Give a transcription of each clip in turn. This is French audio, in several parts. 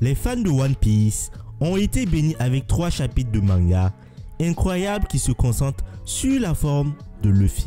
Les fans de One Piece ont été bénis avec 3 chapitres de manga incroyables qui se concentrent sur la forme de Luffy.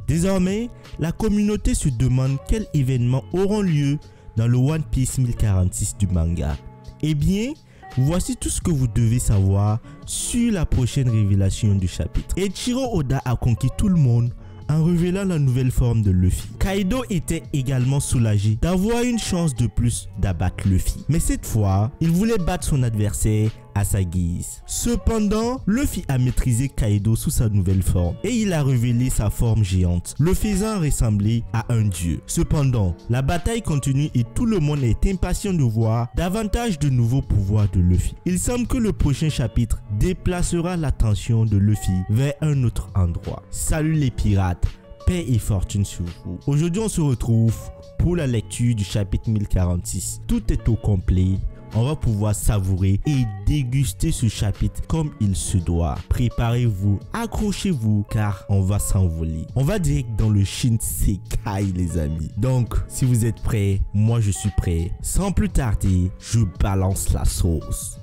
Désormais, la communauté se demande quels événements auront lieu dans le One Piece 1046 du manga. Eh bien, voici tout ce que vous devez savoir sur la prochaine révélation du chapitre. Eiichiro Oda a conquis tout le monde en révélant la nouvelle forme de Luffy. Kaido était également soulagé d'avoir une chance de plus d'abattre Luffy. Mais cette fois, il voulait battre son adversaire à sa guise. Cependant, Luffy a maîtrisé Kaido sous sa nouvelle forme et il a révélé sa forme géante, le faisant ressembler à un dieu. Cependant, la bataille continue et tout le monde est impatient de voir davantage de nouveaux pouvoirs de Luffy. Il semble que le prochain chapitre déplacera l'attention de Luffy vers un autre endroit. Salut les pirates, paix et fortune sur vous. Aujourd'hui, on se retrouve pour la lecture du chapitre 1046. Tout est au complet. On va pouvoir savourer et déguster ce chapitre comme il se doit. Préparez-vous, accrochez-vous car on va s'envoler. On va direct dans le Shinsekai les amis. Donc si vous êtes prêts, moi je suis prêt. Sans plus tarder, je balance la sauce.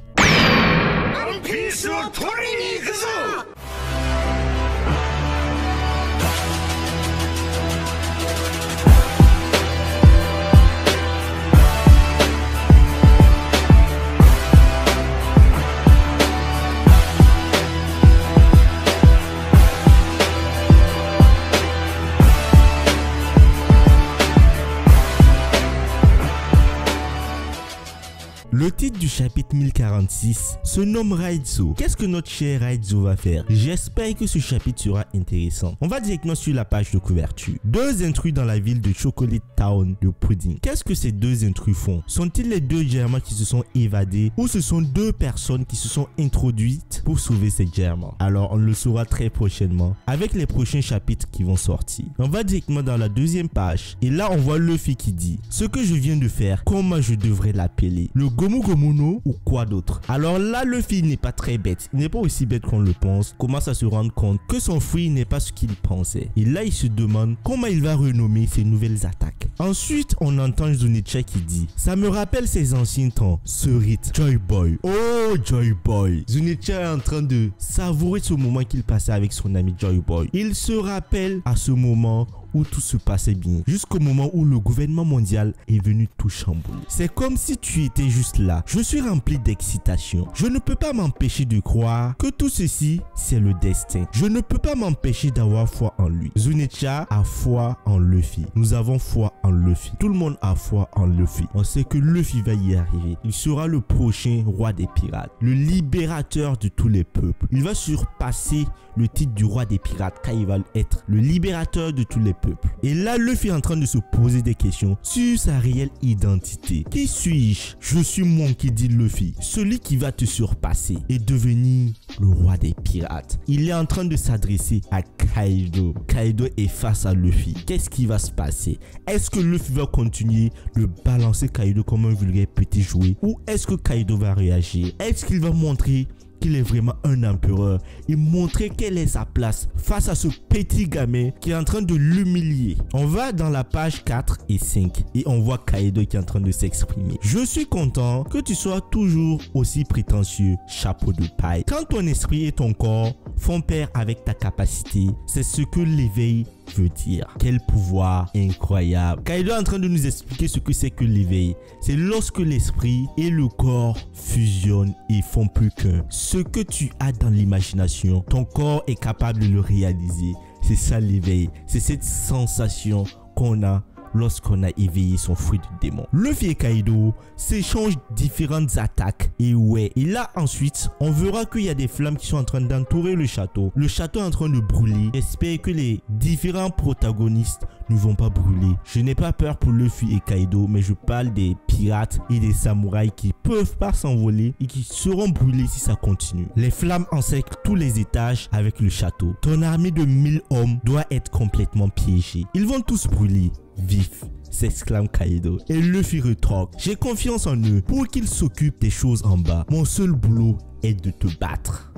Le titre du chapitre 1046 se nomme Raizo. Qu'est-ce que notre cher Raizo va faire? J'espère que ce chapitre sera intéressant. On va directement sur la page de couverture. 2 intrus dans la ville de Chocolate Town de Pudding. Qu'est-ce que ces 2 intrus font? Sont-ils les 2 diamants qui se sont évadés ou ce sont 2 personnes qui se sont introduites pour sauver ces diamants? Alors on le saura très prochainement avec les prochains chapitres qui vont sortir. On va directement dans la 2e page et là on voit Luffy qui dit: ce que je viens de faire, comment je devrais l'appeler? Le Gomu Gomu no ou quoi d'autre? Alors là, Luffy n'est pas très bête. Il n'est pas aussi bête qu'on le pense. Commence à se rendre compte que son fruit n'est pas ce qu'il pensait. Et là, il se demande comment il va renommer ses nouvelles attaques. Ensuite, on entend Zunicha qui dit: ça me rappelle ses anciens temps. Ce rite, Joy Boy. Oh, Joy Boy. Zunicha est en train de savourer ce moment qu'il passait avec son ami Joy Boy. Il se rappelle à ce moment où tout se passait bien, jusqu'au moment où le gouvernement mondial est venu tout chambouler. C'est comme si tu étais juste là. Je suis rempli d'excitation. Je ne peux pas m'empêcher de croire que tout ceci, c'est le destin. Je ne peux pas m'empêcher d'avoir foi en lui. Zunicha a foi en Luffy. Nous avons foi en Luffy. Tout le monde a foi en Luffy. On sait que Luffy va y arriver. Il sera le prochain roi des pirates, le libérateur de tous les peuples. Il va surpasser le titre du roi des pirates car il va être le libérateur de tous les peuples. Et là, Luffy est en train de se poser des questions sur sa réelle identité. Qui suis-je? Je suis Monkey D. Luffy, celui qui va te surpasser et devenir le roi des pirates. Il est en train de s'adresser à Kaido. Kaido est face à Luffy. Qu'est-ce qui va se passer? Est-ce que Luffy va continuer de balancer Kaido comme un vulgaire petit jouet ou est-ce que Kaido va réagir? Est-ce qu'il va montrer qu'il est vraiment un empereur et montrer quelle est sa place face à ce petit gamin qui est en train de l'humilier? On va dans la page 4 et 5 et on voit Kaido qui est en train de s'exprimer. Je suis content que tu sois toujours aussi prétentieux, chapeau de paille. Quand ton esprit et ton corps font pair avec ta capacité, c'est ce que l'éveil veut dire. Quel pouvoir incroyable. Kaido est en train de nous expliquer ce que c'est que l'éveil. C'est lorsque l'esprit et le corps fusionnent et font plus qu'un. Ce que tu as dans l'imagination, ton corps est capable de le réaliser. C'est ça l'éveil. C'est cette sensation qu'on a lorsqu'on a éveillé son fruit de démon. Luffy et Kaido s'échangent différentes attaques et ouais. Et là ensuite, on verra qu'il y a des flammes qui sont en train d'entourer le château. Le château est en train de brûler. J'espère que les différents protagonistes ne vont pas brûler. Je n'ai pas peur pour Luffy et Kaido, mais je parle des pirates et des samouraïs qui peuvent pas s'envoler et qui seront brûlés si ça continue. Les flammes encerclent tous les étages avec le château. Ton armée de 1000 hommes doit être complètement piégée. Ils vont tous brûler. Vif, s'exclame Kaido. Et Luffy retorque: j'ai confiance en eux pour qu'ils s'occupent des choses en bas. Mon seul boulot est de te battre.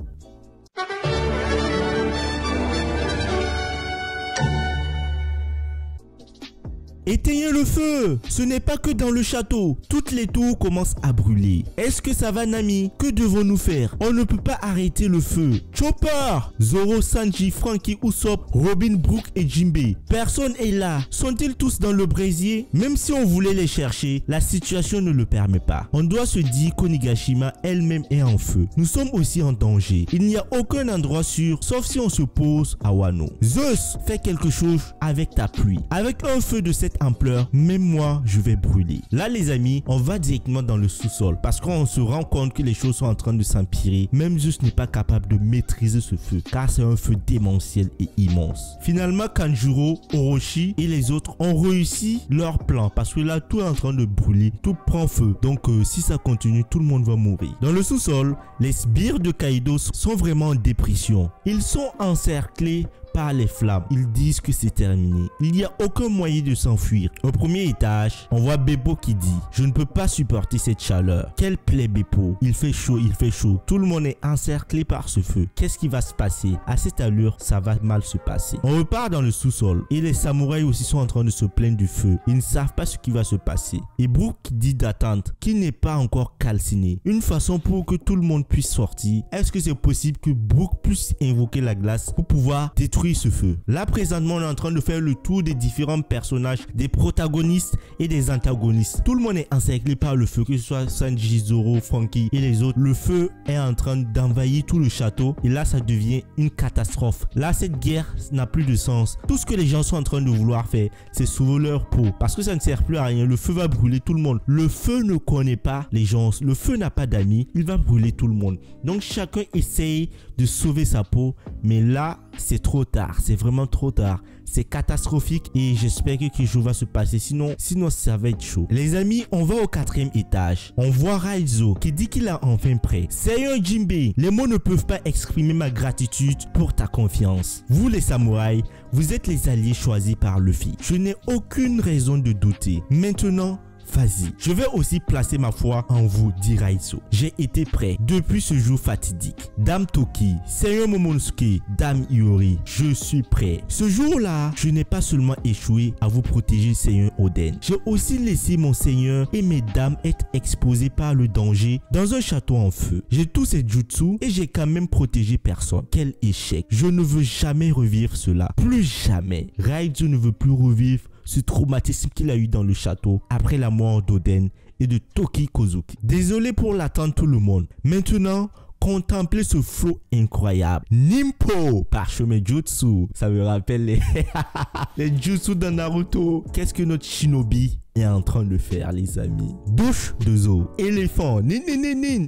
Éteignez le feu. Ce n'est pas que dans le château. Toutes les tours commencent à brûler. Est-ce que ça va, Nami? Que devons-nous faire? On ne peut pas arrêter le feu. Chopper, Zoro, Sanji, Franky, Usopp, Robin, Brook et Jinbei. Personne est là. Sont-ils tous dans le brésier? Même si on voulait les chercher, la situation ne le permet pas. On doit se dire qu'Onigashima elle-même est en feu. Nous sommes aussi en danger. Il n'y a aucun endroit sûr, sauf si on se pose à Wano. Zeus, fais quelque chose avec ta pluie. Avec un feu de cette ampleur, même moi, je vais brûler. Là, les amis, on va directement dans le sous-sol parce qu'on se rend compte que les choses sont en train de s'empirer. Même Zeus n'est pas capable de maîtriser ce feu car c'est un feu démentiel et immense. Finalement, Kanjuro, Orochi et les autres ont réussi leur plan parce que là, tout est en train de brûler. Tout prend feu. Donc, si ça continue, tout le monde va mourir. Dans le sous-sol, les sbires de Kaido sont vraiment en dépression. Ils sont encerclés par les flammes. Ils disent que c'est terminé. Il n'y a aucun moyen de s'enfuir. Au premier étage, on voit Beppo qui dit « Je ne peux pas supporter cette chaleur. Quelle plaie Beppo. Il fait chaud, il fait chaud. Tout le monde est encerclé par ce feu. Qu'est-ce qui va se passer? À cette allure, ça va mal se passer. » On repart dans le sous-sol et les samouraïs aussi sont en train de se plaindre du feu. Ils ne savent pas ce qui va se passer. Et Brook dit d'attendre qu'il n'est pas encore calciné. Une façon pour que tout le monde puisse sortir. Est-ce que c'est possible que Brook puisse invoquer la glace pour pouvoir détruire ce feu? Là, présentement, on est en train de faire le tour des différents personnages, des protagonistes et des antagonistes. Tout le monde est encerclé par le feu, que ce soit Sanji, Zoro, Franky et les autres. Le feu est en train d'envahir tout le château et là, ça devient une catastrophe. Là, cette guerre n'a plus de sens. Tout ce que les gens sont en train de vouloir faire, c'est sauver leur peau parce que ça ne sert plus à rien. Le feu va brûler tout le monde. Le feu ne connaît pas les gens. Le feu n'a pas d'amis. Il va brûler tout le monde. Donc, chacun essaye de sauver sa peau, mais là, c'est trop tard, c'est vraiment trop tard. C'est catastrophique et j'espère que quelque chose va se passer. Sinon, ça va être chaud. Les amis, on va au 4e étage. On voit Raizo qui dit qu'il a enfin prêt. Seigneur Jinbei, les mots ne peuvent pas exprimer ma gratitude pour ta confiance. Vous les samouraïs, vous êtes les alliés choisis par Luffy. Je n'ai aucune raison de douter. Maintenant, vas-y, je vais aussi placer ma foi en vous, dit Raizo. J'ai été prêt depuis ce jour fatidique. Dame Toki, Seigneur Momonosuke, Dame Iori, je suis prêt. Ce jour-là, je n'ai pas seulement échoué à vous protéger, Seigneur Oden. J'ai aussi laissé mon Seigneur et mes dames être exposés par le danger dans un château en feu. J'ai tous ces jutsu et j'ai quand même protégé personne. Quel échec. Je ne veux jamais revivre cela. Plus jamais. Raizo ne veut plus revivre ce traumatisme qu'il a eu dans le château après la mort d'Oden et de Toki Kozuki. Désolé pour l'attendre tout le monde. Maintenant, contemplez ce flot incroyable. Nimpo, parchemin jutsu. Ça me rappelle les jutsu dans Naruto. Qu'est-ce que notre shinobi est en train de faire, les amis? Douche de Zo. Éléphant. Nin.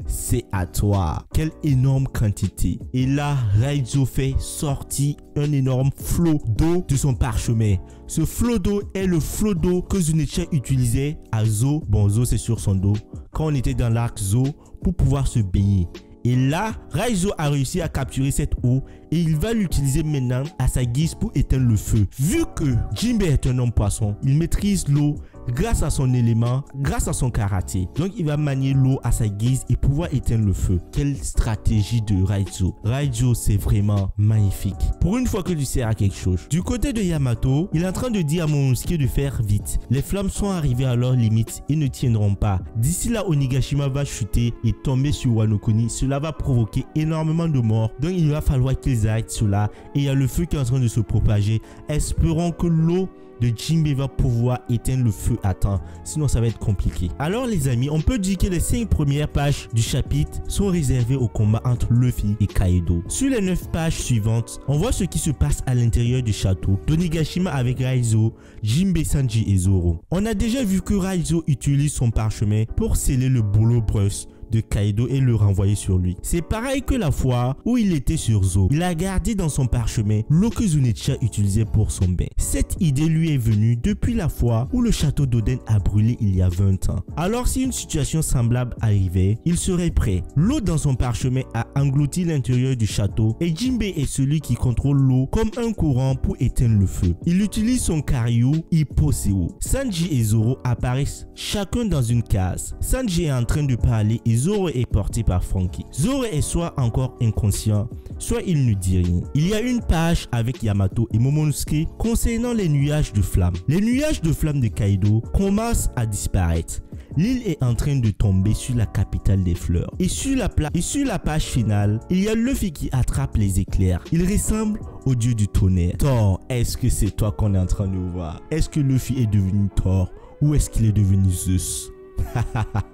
C'est à toi. Quelle énorme quantité. Et là, Raizo fait sortir un énorme flot d'eau de son parchemin. Ce flot d'eau est le flot d'eau que Zunichan utilisait à Zo. Bon, Zo, c'est sur son dos. Quand on était dans l'arc Zo pour pouvoir se baigner. Et là, Raizo a réussi à capturer cette eau et il va l'utiliser maintenant à sa guise pour éteindre le feu. Vu que Jinbei est un homme poisson, il maîtrise l'eau grâce à son élément, grâce à son karaté. Donc il va manier l'eau à sa guise et pouvoir éteindre le feu. Quelle stratégie de Raizo. Raizo, c'est vraiment magnifique. Pour une fois que tu sers à quelque chose. Du côté de Yamato, il est en train de dire à Momonosuke de faire vite. Les flammes sont arrivées à leur limite et ne tiendront pas. D'ici là, Onigashima va chuter et tomber sur Wano Kuni. Cela va provoquer énormément de morts. Donc il va falloir qu'ils arrêtent cela. Et il y a le feu qui est en train de se propager. Espérons que l'eau de Jinbei va pouvoir éteindre le feu à temps, sinon ça va être compliqué. Alors les amis, on peut dire que les 5 premières pages du chapitre sont réservées au combat entre Luffy et Kaido. Sur les 9 pages suivantes, on voit ce qui se passe à l'intérieur du château d'Onigashima avec Raizo, Jinbei, Sanji et Zoro. On a déjà vu que Raizo utilise son parchemin pour sceller le boulot Brush de Kaido et le renvoyer sur lui. C'est pareil que la fois où il était sur Zo. Il a gardé dans son parchemin l'eau que Zunichan utilisait pour son bain. Cette idée lui est venue depuis la fois où le château d'Oden a brûlé il y a 20 ans. Alors si une situation semblable arrivait, il serait prêt. L'eau dans son parchemin a englouti l'intérieur du château et Jinbei est celui qui contrôle l'eau comme un courant pour éteindre le feu. Il utilise son Karyu Hipposeo. Sanji et Zoro apparaissent chacun dans une case. Sanji est en train de parler et Zoro est porté par Franky. Zoro est soit encore inconscient, soit il ne dit rien. Il y a une page avec Yamato et Momonosuke concernant les nuages de flammes. Les nuages de flammes de Kaido commencent à disparaître. L'île est en train de tomber sur la capitale des fleurs. Et sur la page finale, il y a Luffy qui attrape les éclairs. Il ressemble au dieu du tonnerre. Thor, est-ce que c'est toi qu'on est en train de voir? Est-ce que Luffy est devenu Thor ou est-ce qu'il est devenu Zeus?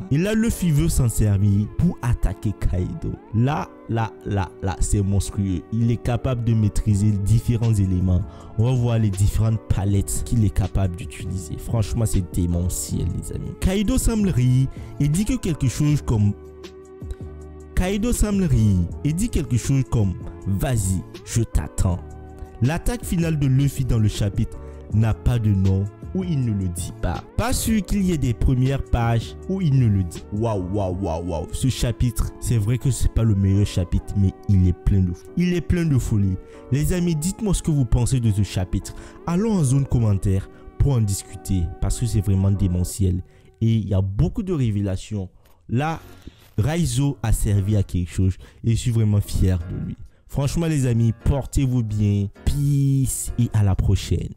Et là, Luffy veut s'en servir pour attaquer Kaido. Là, c'est monstrueux. Il est capable de maîtriser différents éléments. On va voir les différentes palettes qu'il est capable d'utiliser. Franchement, c'est démentiel, les amis. Kaido semble rire et dit quelque chose comme vas-y, je t'attends. L'attaque finale de Luffy dans le chapitre n'a pas de nom où il ne le dit pas. Pas sûr qu'il y ait des premières pages où il ne le dit. Waouh. Ce chapitre, c'est vrai que c'est pas le meilleur chapitre, mais il est plein de folie. Les amis, dites-moi ce que vous pensez de ce chapitre. Allons en zone commentaire pour en discuter parce que c'est vraiment démentiel. Et il y a beaucoup de révélations. Là, Raizo a servi à quelque chose et je suis vraiment fier de lui. Franchement les amis, portez-vous bien. Peace et à la prochaine.